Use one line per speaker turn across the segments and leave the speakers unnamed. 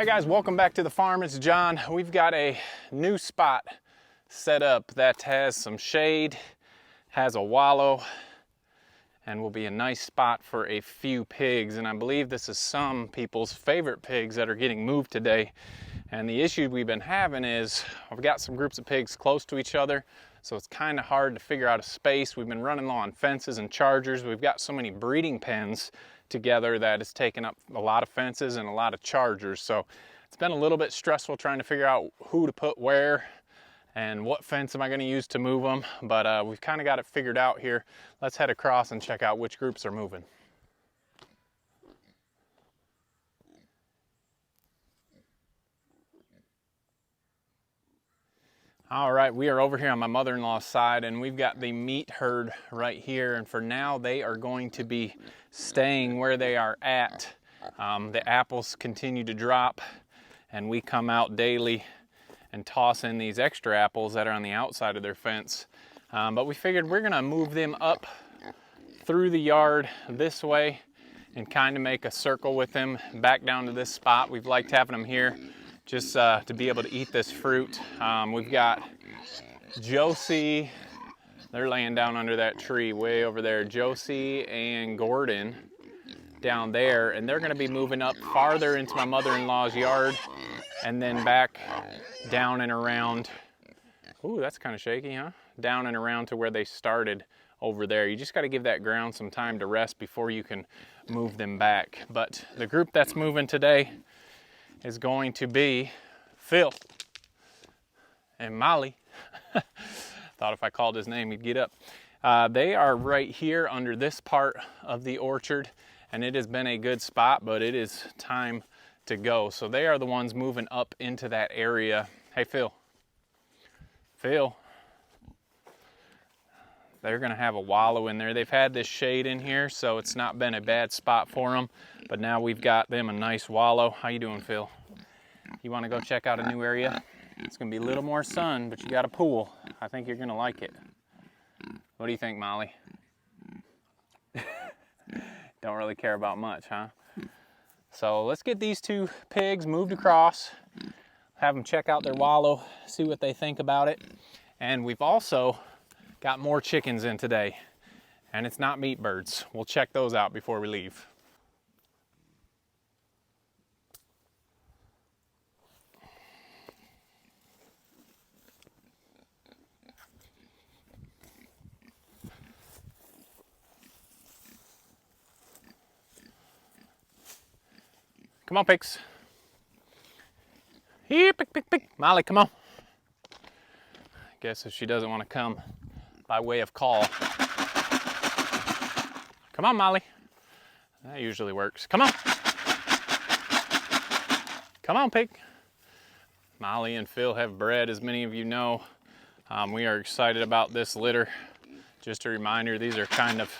Hey guys, welcome back to the farm. It's John. We've got a new spot set up that has some shade, has a wallow, and will be a nice spot for a few pigs. And I believe this is some people's favorite pigs that are getting moved today. And the issue we've been having is I've got some groups of pigs close to each other, so it's kind of hard to figure out a space. We've been running low on fences and chargers. We've got so many breeding pens together that it's taken up a lot of fences and a lot of chargers. So it's been a little bit stressful trying to figure out who to put where and what fence am I going to use to move them. But we've kind of got it figured out here. Let's head across and check out which groups are moving. All right, we are over here on my mother-in-law's side, and we've got the meat herd right here, and for now they are going to be staying where they are at. The apples continue to drop, and we come out daily and toss in these extra apples that are on the outside of their fence. But we figured we're gonna move them up through the yard this way and kind of make a circle with them back down to this spot. We've liked having them here just to be able to eat this fruit. We've got Josie, they're laying down under that tree way over there. Josie and Gordon down there, and they're gonna be moving up farther into my mother-in-law's yard and then back down and around. Ooh, that's kind of shaky, huh? Down and around to where they started over there. You just gotta give that ground some time to rest before you can move them back. But the group that's moving today is going to be Phil and Molly. Thought if I called his name, he'd get up. They are right here under this part of the orchard, and it has been a good spot, but it is time to go. So they are the ones moving up into that area. Hey, Phil. Phil. They're gonna have a wallow in there. They've had this shade in here, so it's not been a bad spot for them. But now we've got them a nice wallow. How you doing, Phil? You wanna go check out a new area? It's gonna be a little more sun, but you got a pool. I think you're gonna like it. What do you think, Molly? Don't really care about much, huh? So let's get these two pigs moved across, have them check out their wallow, see what they think about it. And we've also got more chickens in today, and it's not meat birds. We'll check those out before we leave. Come on, pigs. Here, pick, pick, pick. Molly, come on. Guess if she doesn't want to come by way of call. Come on, Molly. That usually works. Come on. Come on, pig. Molly and Phil have bred, as many of you know. We are excited about this litter. Just a reminder, these are kind of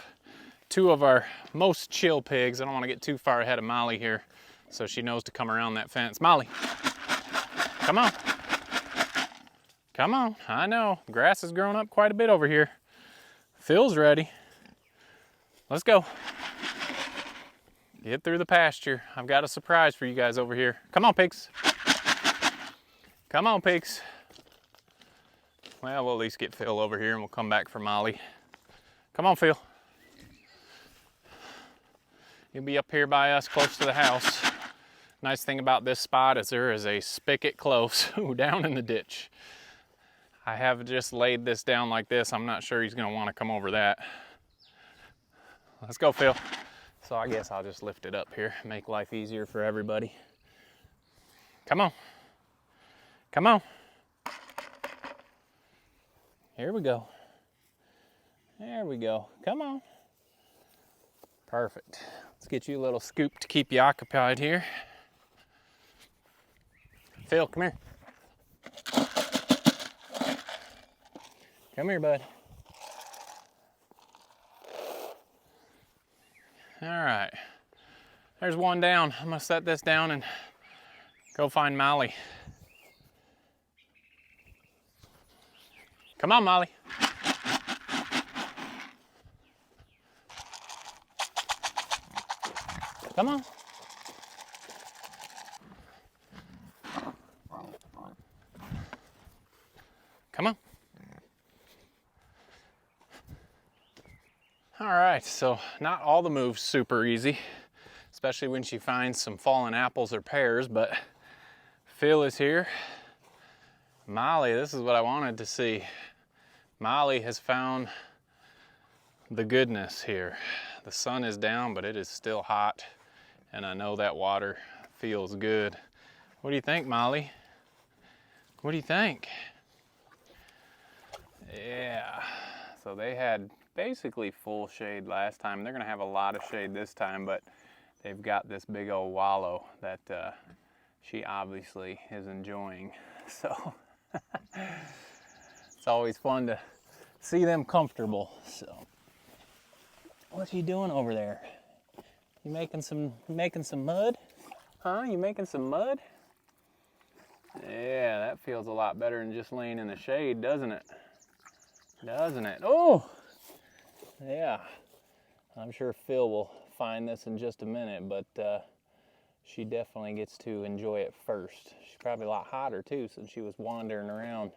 two of our most chill pigs. I don't want to get too far ahead of Molly here, so she knows to come around that fence. Molly, come on. Come on, I know, grass has grown up quite a bit over here. Phil's ready. Let's go. Get through the pasture. I've got a surprise for you guys over here. Come on, pigs. Come on, pigs. Well, we'll at least get Phil over here and we'll come back for Molly. Come on, Phil. You'll be up here by us close to the house. Nice thing about this spot is there is a spigot close down in the ditch. I have just laid this down like this. I'm not sure he's gonna wanna come over that. Let's go, Phil. So I guess I'll just lift it up here, make life easier for everybody. Come on. Come on. Here we go. There we go. Come on. Perfect. Let's get you a little scoop to keep you occupied here. Phil, come here. Come here, bud. All right. There's one down. I'm gonna set this down and go find Molly. Come on, Molly. Come on. Come on. All right, so not all the moves super easy, especially when she finds some fallen apples or pears, but Phil is here. Molly, this is what I wanted to see. Molly has found the goodness here. The sun is down, but it is still hot, and I know that water feels good. What do you think, Molly? What do you think? Yeah, so they had basically full shade last time. They're gonna have a lot of shade this time, but they've got this big old wallow that she obviously is enjoying. So it's always fun to see them comfortable. So what you doing over there? You making some mud? Huh? You making some mud? Yeah, that feels a lot better than just laying in the shade, doesn't it? Doesn't it? Oh! Yeah, I'm sure Phil will find this in just a minute, but she definitely gets to enjoy it first. She's probably a lot hotter too, since she was wandering around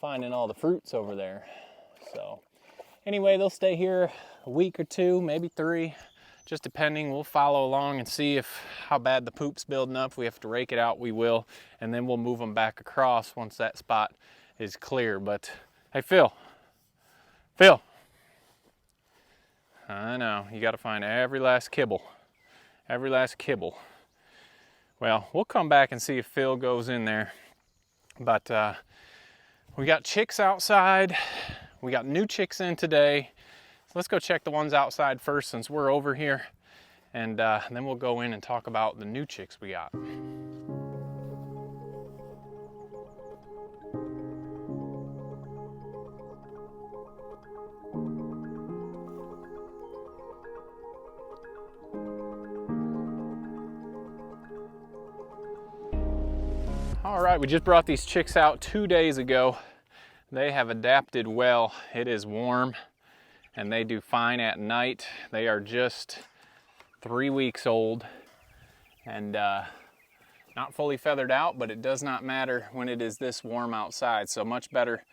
finding all the fruits over there. So anyway, they'll stay here a week or two, maybe 3, just depending. We'll follow along and see how bad the poop's building up. If we have to rake it out, we will, and then we'll move them back across once that spot is clear. But hey, Phil. I know, you got to find every last kibble. Every last kibble. Well, we'll come back and see if Phil goes in there. But we got chicks outside. We got new chicks in today. So let's go check the ones outside first since we're over here. And then we'll go in and talk about the new chicks we got. All right, we just brought these chicks out 2 days ago. They have adapted well. It is warm and they do fine at night. They are just 3 weeks old and not fully feathered out, but it does not matter when it is this warm outside. So much better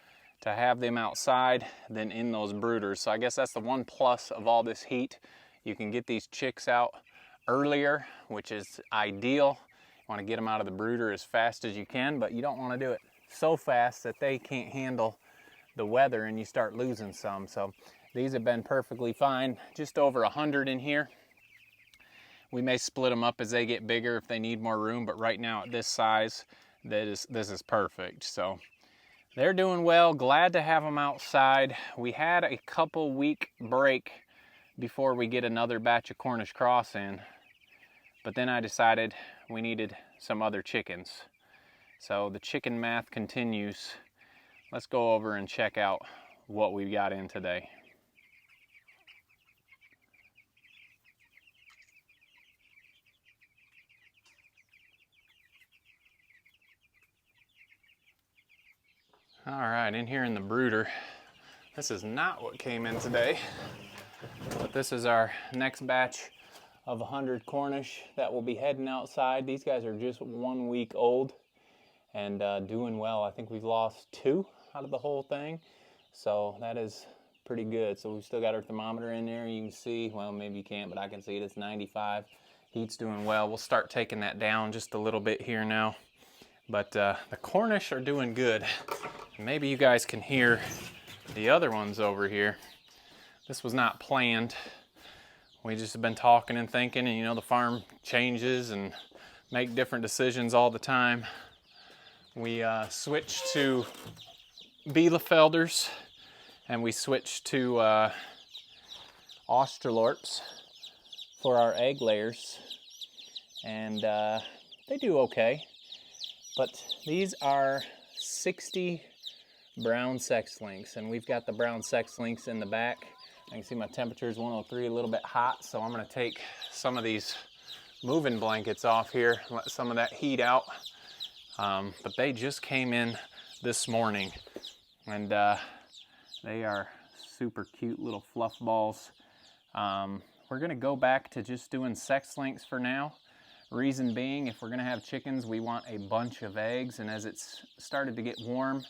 to have them outside than in those brooders. So I guess that's the one plus of all this heat. You can get these chicks out earlier, which is ideal. You want to get them out of the brooder as fast as you can, but you don't want to do it so fast that they can't handle the weather and you start losing some. So these have been perfectly fine, just over 100 in here. We may split them up as they get bigger if they need more room, but right now at this size, this is perfect. So they're doing well, glad to have them outside. We had a couple week break before we get another batch of Cornish cross in, but then I decided we needed some other chickens. So the chicken math continues. Let's go over and check out what we've got in today. All right, in here in the brooder, this is not what came in today, but this is our next batch of 100 Cornish that will be heading outside. These guys are just 1 week old and doing well. I think we've lost 2 out of the whole thing, so that is pretty good. So we've still got our thermometer in there. You can see, well, maybe you can't, but I can see it. It's 95. Heat's doing well. We'll start taking that down just a little bit here now. But the Cornish are doing good. Maybe you guys can hear the other ones over here. This was not planned. We just have been talking and thinking, and you know, the farm changes and make different decisions all the time. We switched to Bielefelders and we switched to Australorps for our egg layers, and they do okay. But these are 60 brown sex links, and we've got the brown sex links in the back. I can see my temperature is 103, a little bit hot, so I'm gonna take some of these moving blankets off here, let some of that heat out. But they just came in this morning, and they are super cute little fluff balls. We're gonna go back to just doing sex links for now. Reason being, if we're gonna have chickens, we want a bunch of eggs, and as it's started to get warm,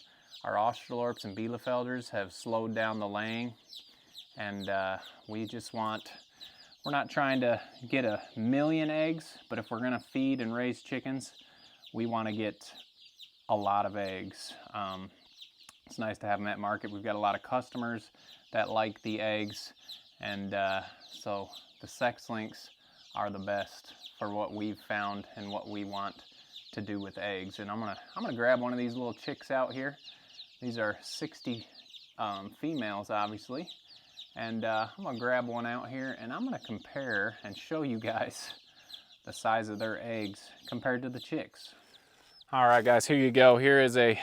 our Australorps and Bielefelders have slowed down the laying, and we just want, we're not trying to get 1,000,000 eggs, but if we're gonna feed and raise chickens, we wanna get a lot of eggs. It's nice to have them at market. We've got a lot of customers that like the eggs, and so the sex links are the best for what we've found and what we want to do with eggs. And I'm gonna grab one of these little chicks out here. These are 60 females, obviously, and I'm gonna grab one out here, and I'm gonna compare and show you guys the size of their eggs compared to the chicks. All right, guys, here you go. Here is a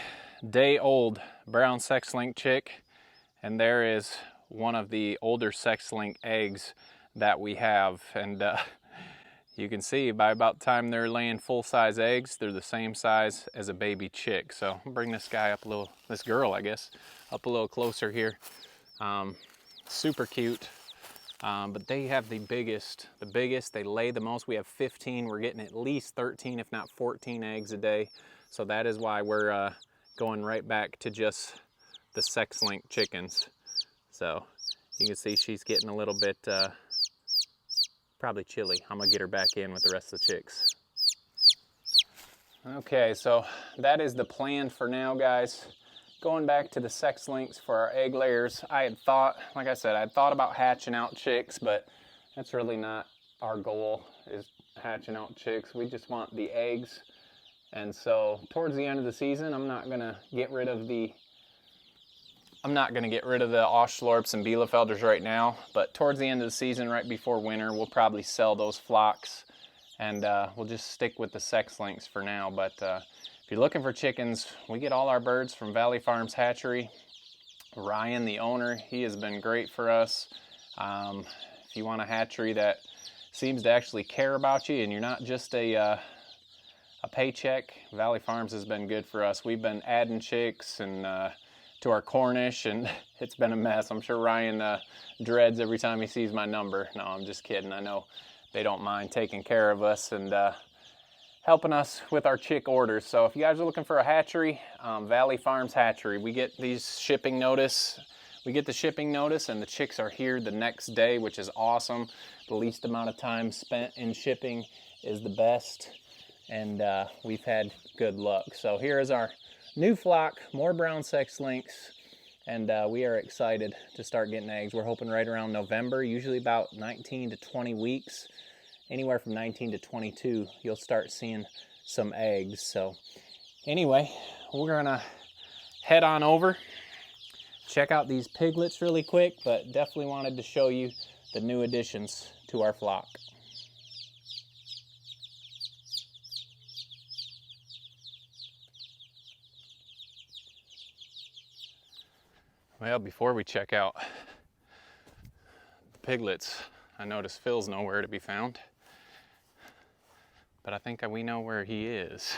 day-old brown sex-link chick, and there is one of the older sex-link eggs that we have. And you can see by about the time they're laying full-size eggs, they're the same size as a baby chick. So I'll bring this guy up a little, this girl, I guess, up a little closer here. Super cute. But they have the biggest, they lay the most. We have 15. We're getting at least 13, if not 14 eggs a day. So that is why we're going right back to just the sex-link chickens. So you can see she's getting a little bit, probably chilly. I'm gonna get her back in with the rest of the chicks. Okay, so that is the plan for now, guys. Going back to the sex links for our egg layers, I had thought, like I said, I had thought about hatching out chicks, but that's really not our goal, is hatching out chicks. We just want the eggs. And so towards the end of the season, I'm not gonna get rid of the Australorps and Bielefelders right now, but towards the end of the season, right before winter, we'll probably sell those flocks, and we'll just stick with the sex links for now. But if you're looking for chickens, we get all our birds from Valley Farms Hatchery. Ryan, the owner, he has been great for us. If you want a hatchery that seems to actually care about you and you're not just a paycheck, Valley Farms has been good for us. We've been adding chicks and to our Cornish, and it's been a mess. I'm sure Ryan dreads every time he sees my number. No, I'm just kidding. I know they don't mind taking care of us and helping us with our chick orders. So if you guys are looking for a hatchery, Valley Farms Hatchery, we get these shipping notice. We get the shipping notice and the chicks are here the next day, which is awesome. The least amount of time spent in shipping is the best, and we've had good luck. So here is our new flock, more brown sex links, and we are excited to start getting eggs. We're hoping right around November, usually about 19 to 20 weeks. Anywhere from 19 to 22, you'll start seeing some eggs. So anyway, we're gonna head on over, check out these piglets really quick, but definitely wanted to show you the new additions to our flock. Well, before we check out the piglets, I noticed Phil's nowhere to be found, but I think we know where he is.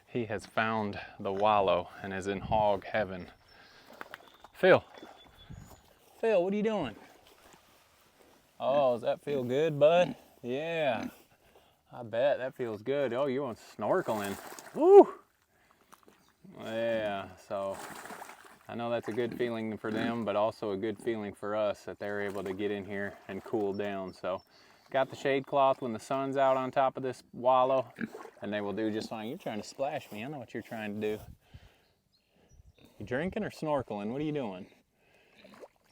He has found the wallow and is in hog heaven. Phil, what are you doing? Oh, does that feel good, bud? Yeah, I bet that feels good. Oh, you want snorkeling? Woo! Yeah, so I know that's a good feeling for them, but also a good feeling for us that they're able to get in here and cool down. So got the shade cloth when the sun's out on top of this wallow, and they will do just fine. You're trying to splash me. I know what you're trying to do. You drinking or snorkeling? What are you doing?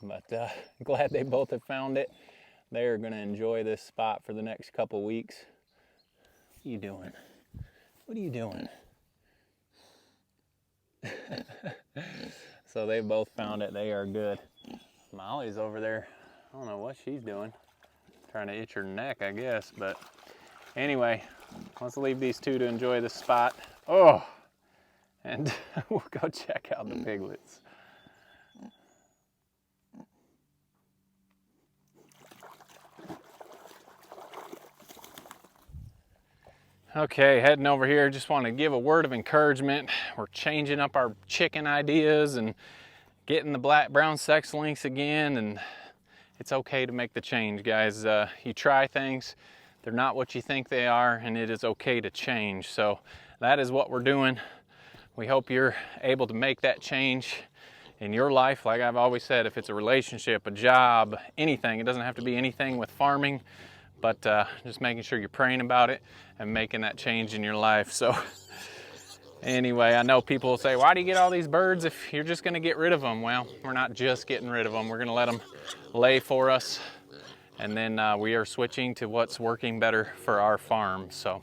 But glad they both have found it. They are going to enjoy this spot for the next couple weeks. What are you doing? What are you doing? So they both found it. They are good. Molly's over there. I don't know what she's doing. Trying to itch her neck, I guess. But anyway, let's leave these two to enjoy the spot. Oh, and we'll go check out the piglets. Okay, heading over here, just want to give a word of encouragement. We're changing up our chicken ideas and getting the brown sex links again, and it's okay to make the change, guys. You try things, they're not what you think they are, and it is okay to change. So that is what we're doing. We hope you're able to make that change in your life. Like I've always said, if it's a relationship, a job, anything, it doesn't have to be anything with farming, but just making sure you're praying about it and making that change in your life. So anyway, I know people will say, why do you get all these birds if you're just gonna get rid of them? Well, we're not just getting rid of them. We're gonna let them lay for us, and then we are switching to what's working better for our farm. So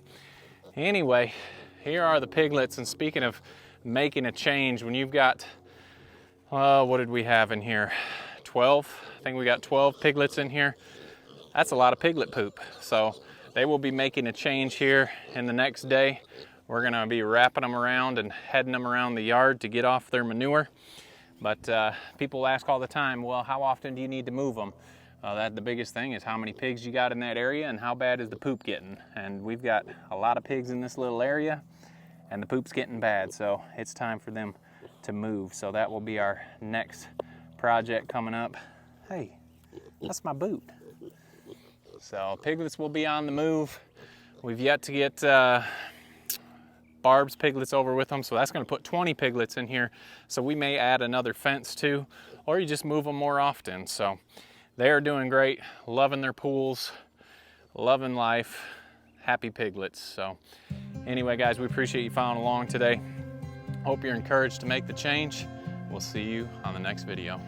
anyway, here are the piglets. And speaking of making a change, when you've got, what did we have in here? 12, I think we got 12 piglets in here. That's a lot of piglet poop. So they will be making a change here in the next day. We're gonna be wrapping them around and heading them around the yard to get off their manure. But people ask all the time, well, how often do you need to move them? The biggest thing is how many pigs you got in that area and how bad is the poop getting. And we've got a lot of pigs in this little area and the poop's getting bad, so it's time for them to move. So that will be our next project coming up. Hey, that's my boot. So piglets will be on the move. We've yet to get Barb's piglets over with them, so that's going to put 20 piglets in here. So we may add another fence too, or you just move them more often. So they are doing great, loving their pools, loving life, happy piglets. So anyway, guys, we appreciate you following along today. Hope you're encouraged to make the change. We'll see you on the next video.